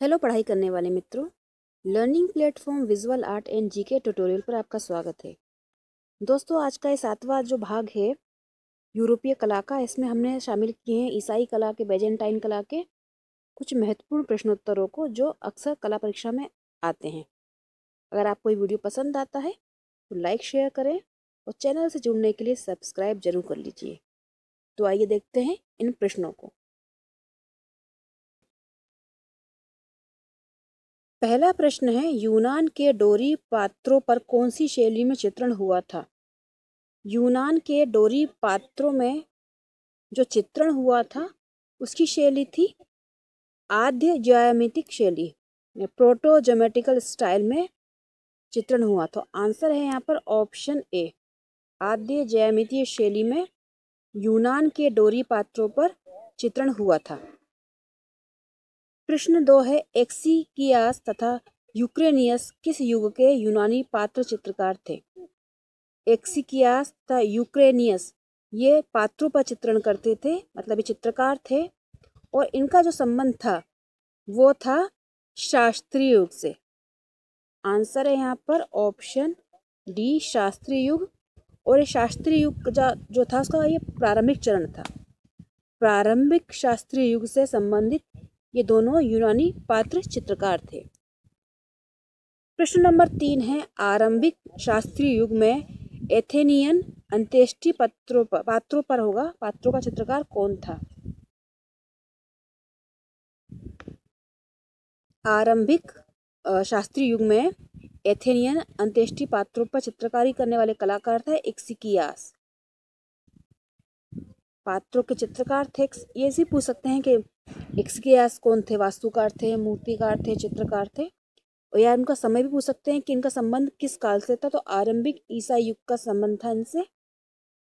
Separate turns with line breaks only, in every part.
Hello पढ़ाई करने वाले मित्रों, learning platform visual art and GK tutorial पर आपका स्वागत है। दोस्तों, आज का ये 7वां जो भाग है यूरोपीय कला का, इसमें हमने शामिल किए हैं ईसाई कला के, बैजेंटाइन कला के कुछ महत्वपूर्ण प्रश्नोत्तरों को जो अक्सर कला परीक्षा में आते हैं। अगर आपको ये वीडियो पसंद आता है तो लाइक शेयर करें और चैनल से जुड़ने के लिए सब्सक्राइब जरूर कर लीजिए। तो आइए देखते हैं इन प्रश्नों को। पहला प्रश्न है, यूनान के डोरी पात्रों पर कौन सी शैली में चित्रण हुआ था? यूनान के डोरी पात्रों में जो चित्रण हुआ था उसकी शैली थी आद्य ज्यामितिक शैली, प्रोटो ज्योमेट्रिकल स्टाइल में चित्रण हुआ। तो आंसर है यहाँ पर ऑप्शन ए, आद्य ज्यामितीय शैली में यूनान के डोरी पात्रों पर चित्रण हुआ था। प्रश्न 2 है, एक्सिकियास तथा यूक्रेनियस किस युग के यूनानी पात्र चित्रकार थे? एक्सिकियास तथा यूक्रेनियस ये पात्रों पर चित्रण करते थे, मतलब ये चित्रकार थे, और इनका जो संबंध था वो था शास्त्रीय युग से। आंसर है यहाँ पर ऑप्शन डी, शास्त्रीय युग। और ये शास्त्रीय युग जो था उसका ये प्रारंभिक चरण था। प्रारंभिक शास्त्रीय युग से संबंधित ये दोनों यूनानी पात्र चित्रकार थे। प्रश्न नंबर 3 है, आरंभिक शास्त्रीय युग में एथेनियन अंत्येष्टि पात्रों पर होगा, पात्रों का चित्रकार कौन था? आरंभिक शास्त्रीय युग में एथेनियन अंत्येष्टि पात्रों पर चित्रकारी करने वाले कलाकार थे एक्सिकियास। पात्रों के चित्रकार थे। ये भी पूछ सकते हैं कि एक्सिकियास कौन थे, वास्तुकार थे, मूर्तिकार थे, चित्रकार थे, और यार उनका समय भी पूछ सकते हैं कि इनका संबंध किस काल से था। तो आरंभिक ईसाई युग का संबंध था इनसे,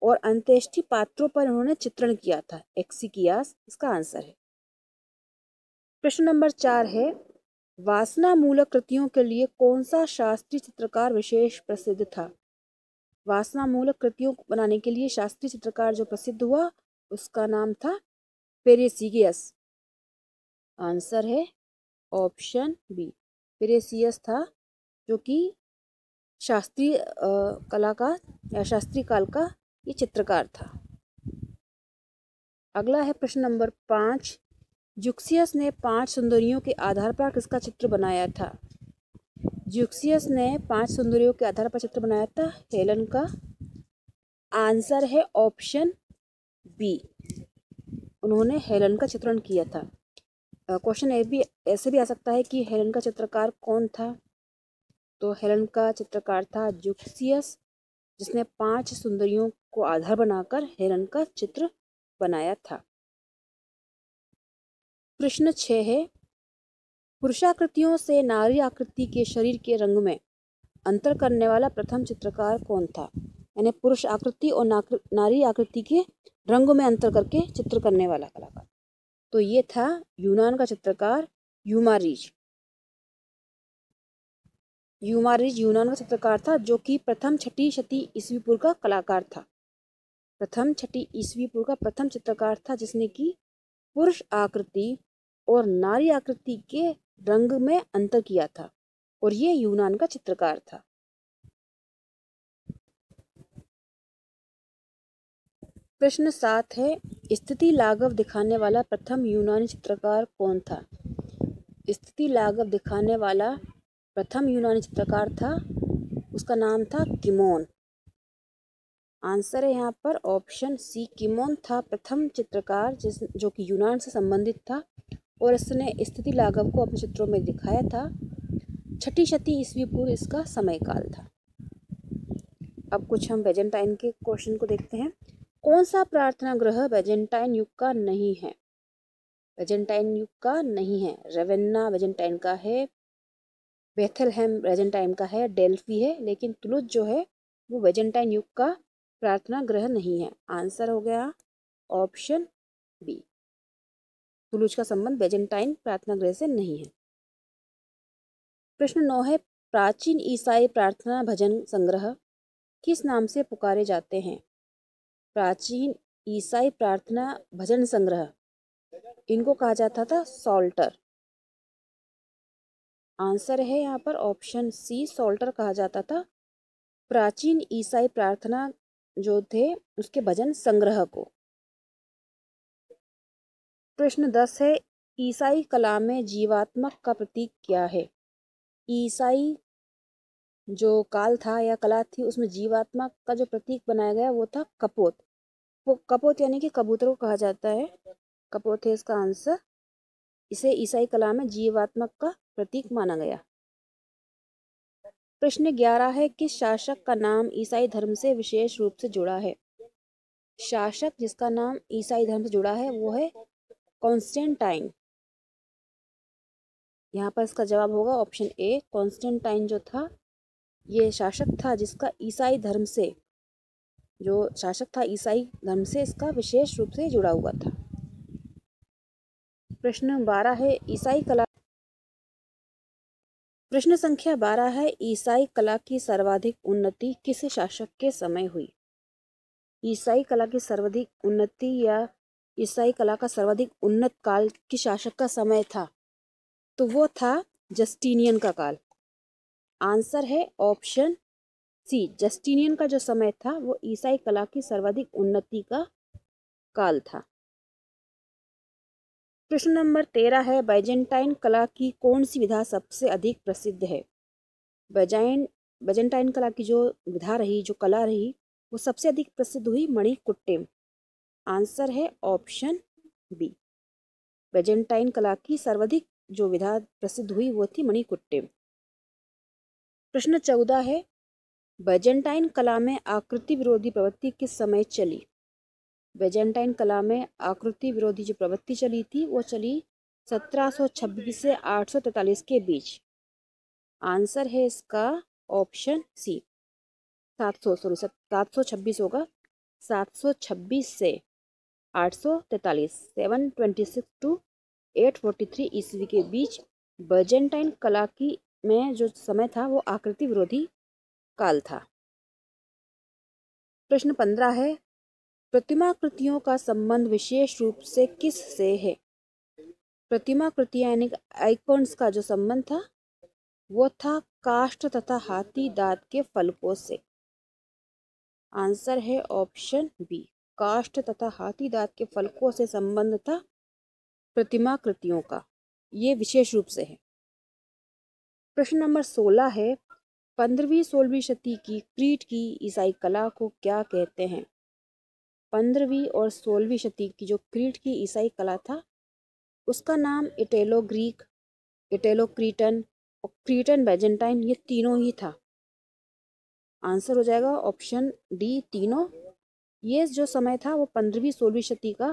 और अंत्येष्टि पात्रों पर उन्होंने चित्रण किया था एक्सिकियास, इसका आंसर है। प्रश्न नंबर 4 है, वासना मूलक कृतियों के लिए कौन सा शास्त्रीय चित्रकार विशेष प्रसिद्ध था? वासना मूलक कृतियों बनाने के लिए शास्त्रीय चित्रकार जो प्रसिद्ध हुआ उसका नाम था पेरेसियस। आंसर है ऑप्शन बी, पेरेसियस था, जो कि शास्त्रीय कला का या शास्त्रीय काल का ये चित्रकार था। अगला है प्रश्न नंबर 5, ज़्यूक्सियस ने 5 सुंदरियों के आधार पर किसका चित्र बनाया था? ज़्यूक्सियस ने 5 सुंदरियों के आधार पर चित्र बनाया था हेलन का। आंसर है ऑप्शन बी, उन्होंने हेलन का चित्रण किया था। क्वेश्चन ऐसे भी आ सकता है कि हेलन का चित्रकार कौन था? तो हेलन का चित्रकार था ज़्यूक्सियस, जिसने 5 सुंदरियों को आधार बनाकर हेलन का चित्र बनाया था। प्रश्न 6 है, पुरुषाकृतियों से नारी आकृति के शरीर के रंग में अंतर करने वाला प्रथम चित्रकार कौन था? यानी पुरुष आकृति और नारी आकृति के रंगों में अंतर करके चित्र करने वाला कलाकार, तो ये था यूनान का चित्रकार यूमारिज। यूमारिज यूनान का चित्रकार था, जो कि प्रथम 6ठी शती ईस्वी पूर्व का कलाकार था। प्रथम 6ठी ईस्वी पूर्व का प्रथम चित्रकार था जिसने कि पुरुष आकृति और नारी आकृति के रंग में अंतर किया था, और ये यूनान का चित्रकार था। प्रश्न 7 है, स्थिति लाघव दिखाने वाला प्रथम यूनानी चित्रकार कौन था? स्थिति लाघव दिखाने वाला प्रथम यूनानी चित्रकार था, उसका नाम था किमोन। आंसर है यहाँ पर ऑप्शन सी, किमोन था प्रथम चित्रकार जो कि यूनान से संबंधित था, और इसने स्थिति लाघव को अपने चित्रों में दिखाया था। 6ठी शती ईस्वी पूर्व इसका समय काल था। अब कुछ हम बैजेंटाइन के क्वेश्चन को देखते हैं। कौन सा प्रार्थना गृह बैजेंटाइन युग का नहीं है? बैजेंटाइन युग का नहीं है। रेवेन्ना बैजेंटाइन का है, बेथलहेम बैजेंटाइन का है, डेल्फी है, लेकिन तुलुज जो है वो बैजेंटाइन युग का प्रार्थना गृह नहीं है। आंसर हो गया ऑप्शन बी, तुलुज का संबंध बैजेंटाइन प्रार्थना गृह से नहीं है। प्रश्न 9 है, प्राचीन ईसाई प्रार्थना भजन संग्रह किस नाम से पुकारे जाते हैं? प्राचीन ईसाई प्रार्थना भजन संग्रह, इनको कहा जाता था सॉल्टर। आंसर है यहाँ पर ऑप्शन सी, सॉल्टर कहा जाता था प्राचीन ईसाई प्रार्थना जो थे उसके भजन संग्रह को। प्रश्न 10 है, ईसाई कला में जीवात्मक का प्रतीक क्या है? ईसाई जो काल था या कला थी उसमें जीवात्मक का जो प्रतीक बनाया गया वो था कपोत। वो कपोत यानी कि कबूतरों को कहा जाता है, कपोत है इसका आंसर। इसे ईसाई कला में जीवात्मक का प्रतीक माना गया। प्रश्न 11 है, किस शासक का नाम ईसाई धर्म से विशेष रूप से जुड़ा है? शासक जिसका नाम ईसाई धर्म से जुड़ा है वो है कॉन्स्टेंटाइन। यहाँ पर इसका जवाब होगा ऑप्शन ए, कॉन्स्टेंटाइन जो था ये शासक था जिसका ईसाई धर्म से, जो शासक था ईसाई धर्म से इसका विशेष रूप से जुड़ा हुआ था। प्रश्न 12 है, ईसाई कला। प्रश्न संख्या 12 है, ईसाई कला की सर्वाधिक उन्नति किस शासक के समय हुई? ईसाई कला की सर्वाधिक उन्नति या ईसाई कला का सर्वाधिक उन्नत काल किस शासक का समय था? तो वो था जस्टिनियन का काल। आंसर है ऑप्शन सी, जस्टिनियन का जो समय था वो ईसाई कला की सर्वाधिक उन्नति का काल था। प्रश्न नंबर 13 है, बाइजेंटाइन कला की कौन सी विधा सबसे अधिक प्रसिद्ध है? बाइजेंटाइन कला की जो विधा रही, जो कला रही, वो सबसे अधिक प्रसिद्ध हुई मणिकुट्टिम। आंसर है ऑप्शन बी, बाइजेंटाइन कला की सर्वाधिक जो विधा प्रसिद्ध हुई वो थी मणिकुट्टिम। प्रश्न 14 है, बाइजेंटाइन कला में आकृति विरोधी प्रवृत्ति किस समय चली? बाइजेंटाइन कला में आकृति विरोधी जो प्रवृत्ति चली थी वो चली 1726 से 843 के बीच। आंसर है इसका ऑप्शन सी, 726 होगा, 726 से 843, 726 टू 843 ईस्वी के बीच बाइजेंटाइन कला की में जो समय था वो आकृति विरोधी काल था। प्रश्न 15 है, प्रतिमाकृतियों का संबंध विशेष रूप से किस से है? प्रतिमाकृतियां यानी आइकॉन्स का जो संबंध था वो था काष्ठ तथा हाथी दांत के फलकों से। आंसर है ऑप्शन बी, काष्ठ तथा हाथी दांत के फलकों से संबंध था प्रतिमाकृतियों का, ये विशेष रूप से है। प्रश्न नंबर 16 है, 15वीं-16वीं शती की क्रीट की ईसाई कला को क्या कहते हैं? 15वीं और 16वीं शती की जो क्रीट की ईसाई कला था उसका नाम इटेलो ग्रीक, इटेलो क्रीटन और क्रीटन बाइजेंटाइन ये तीनों ही था। आंसर हो जाएगा ऑप्शन डी, तीनों। ये जो समय था वो 15वीं-16वीं शती का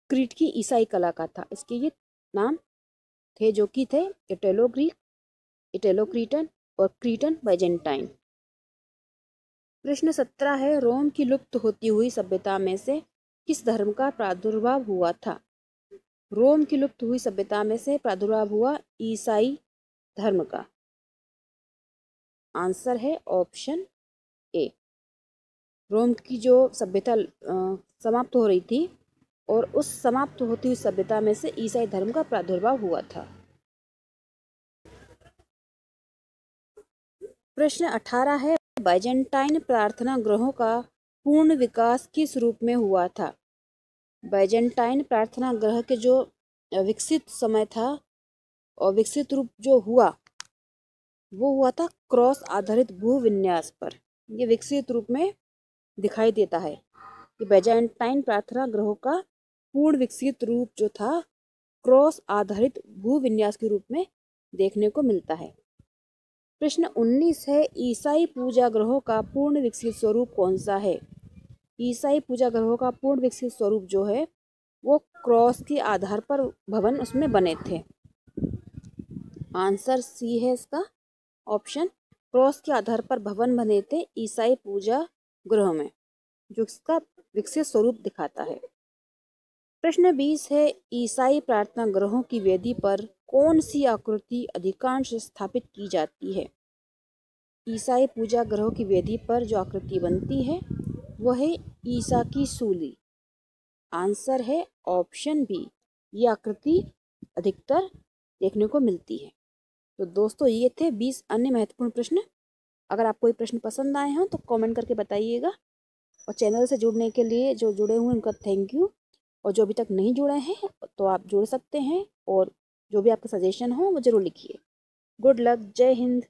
क्रीट की ईसाई कला का था। इसके ये नाम थे जो कि थे इटेलो ग्रीक, इटेलो क्रीटन और क्रीटन बाइजेंटाइन। प्रश्न 17 है, रोम की लुप्त होती हुई सभ्यता में से किस धर्म का प्रादुर्भाव हुआ था? रोम की लुप्त हुई सभ्यता में से प्रादुर्भाव हुआ ईसाई धर्म का। आंसर है ऑप्शन ए, रोम की जो सभ्यता समाप्त हो रही थी और उस समाप्त होती हुई सभ्यता में से ईसाई धर्म का प्रादुर्भाव हुआ था। प्रश्न 18 है, बाइजेंटाइन प्रार्थना गृहों का पूर्ण विकास किस रूप में हुआ था? बाइजेंटाइन प्रार्थना गृह के जो विकसित समय था और विकसित रूप जो हुआ वो हुआ था क्रॉस आधारित भूविन्यास पर। ये विकसित रूप में दिखाई देता है कि बाइजेंटाइन प्रार्थना गृहों का पूर्ण विकसित रूप जो था क्रॉस आधारित भूविन्यास के रूप में देखने को मिलता है। प्रश्न 19 है, ईसाई पूजा गृहों का पूर्ण विकसित स्वरूप कौन सा है? ईसाई पूजा गृहों का पूर्ण विकसित स्वरूप जो है वो क्रॉस के आधार पर भवन उसमें बने थे। आंसर सी है इसका ऑप्शन, क्रॉस के आधार पर भवन बने थे ईसाई पूजा गृह में, जो इसका विकसित स्वरूप दिखाता है। प्रश्न 20 है, ईसाई प्रार्थना गृहों की वेदी पर कौन सी आकृति अधिकांश स्थापित की जाती है? ईसाई पूजा गृहों की वेदी पर जो आकृति बनती है वह है ईसा की सूली। आंसर है ऑप्शन बी, ये आकृति अधिकतर देखने को मिलती है। तो दोस्तों ये थे 20 अन्य महत्वपूर्ण प्रश्न। अगर आपको ये प्रश्न पसंद आए हों तो कमेंट करके बताइएगा, और चैनल से जुड़ने के लिए जो जुड़े हुए हैं उनका थैंक यू, और जो अभी तक नहीं जुड़े हैं तो आप जुड़ सकते हैं, और जो भी आपका सजेशन हो वो ज़रूर लिखिए। गुड लक, जय हिंद।